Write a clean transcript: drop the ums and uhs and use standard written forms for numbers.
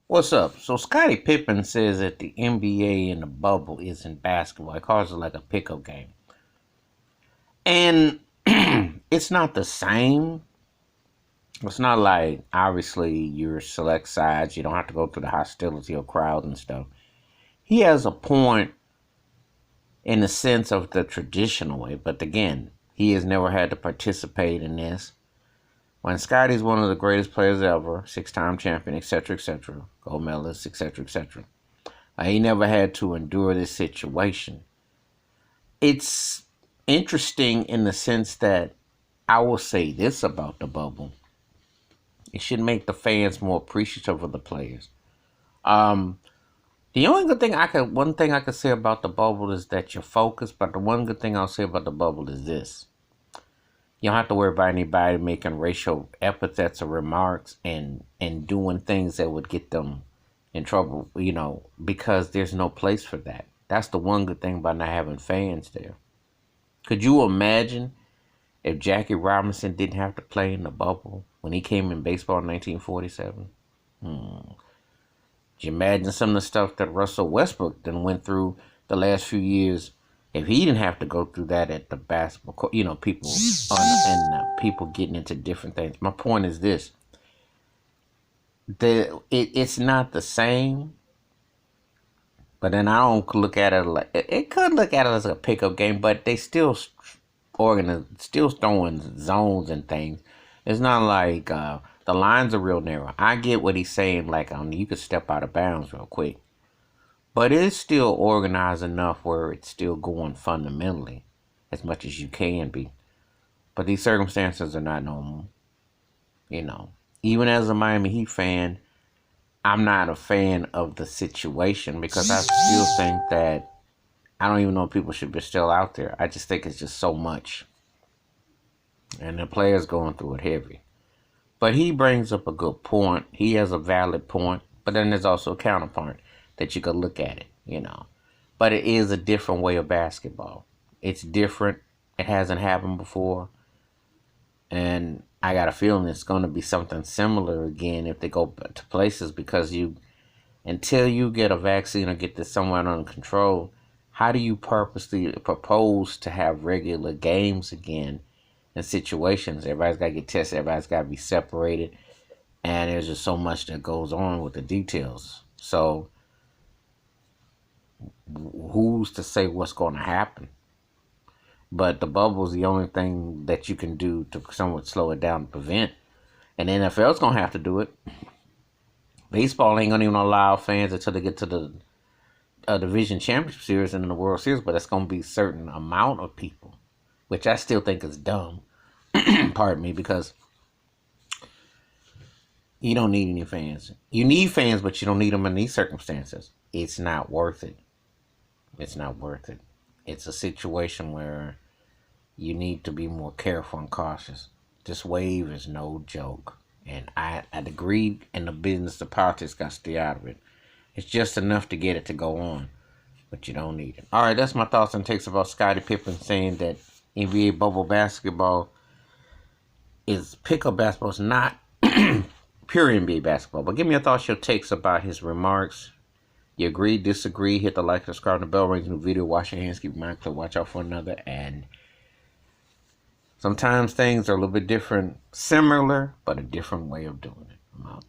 What's up? So Scottie Pippen says that the NBA and the bubble isn't basketball. He calls it like a pickup game. And it's not the same. It's not like obviously you're select sides. You don't have to go through the hostility of crowd and stuff. He has a point in the sense of the traditional way, but again, he has never had to participate in this. When Scottie's one of the greatest players ever, six-time champion, etc., gold medalist, etc. He never had to endure this situation. It's interesting in the sense that I will say this about the bubble. It should make the fans more appreciative of the players. Um, the only one thing I could say about the bubble is that you're focused. But the one good thing I'll say about the bubble is this: you don't have to worry about anybody making racial epithets or remarks and doing things that would get them in trouble. Because there's no place for that. That's the one good thing about not having fans there. Could you imagine if Jackie Robinson didn't have to play in the bubble when he came in baseball in 1947? Could you imagine some of the stuff that Russell Westbrook then went through the last few years if he didn't have to go through that at the basketball court? People people getting into different things. My point is this: it's not the same. But then I don't look at it like it could look at it as a pickup game, but they still still throwing zones and things. It's not like the lines are real narrow. I get what he's saying, like you could step out of bounds real quick, but it's still organized enough where it's still going fundamentally as much as you can be. But these circumstances are not normal. Even as a Miami Heat fan, I'm not a fan of the situation because I still think that I don't even know if people should be still out there. I just think it's just so much. And the players going through it heavy. But he brings up a good point. He has a valid point. But then there's also a counterpart that you could look at it. But it is a different way of basketball. It's different. It hasn't happened before. And I got a feeling it's going to be something similar again if they go to places because until you get a vaccine or get this somewhat under control, how do you purposely propose to have regular games again in situations? Everybody's got to get tested. Everybody's got to be separated. And there's just so much that goes on with the details. So who's to say what's going to happen? But the bubble is the only thing that you can do to somewhat slow it down and prevent. And the NFL's going to have to do it. Baseball ain't going to even allow fans until they get to the Division Championship Series and in the World Series, but it's going to be a certain amount of people, which I still think is dumb. Pardon me, because you don't need any fans. You need fans, but you don't need them in these circumstances. It's not worth it. It's not worth it. It's a situation where you need to be more careful and cautious. This wave is no joke. And I agree in the business, the politics got to stay out of it. It's just enough to get it to go on, but you don't need it. All right, that's my thoughts and takes about Scottie Pippen saying that NBA bubble basketball is pickup basketball. It's not pure NBA basketball. But give me your thoughts, your takes about his remarks. You agree, disagree, hit the like, subscribe, and the bell rings. New video, wash your hands, keep your mind clear, watch out for another. And sometimes things are a little bit different, similar, but a different way of doing it. I'm out.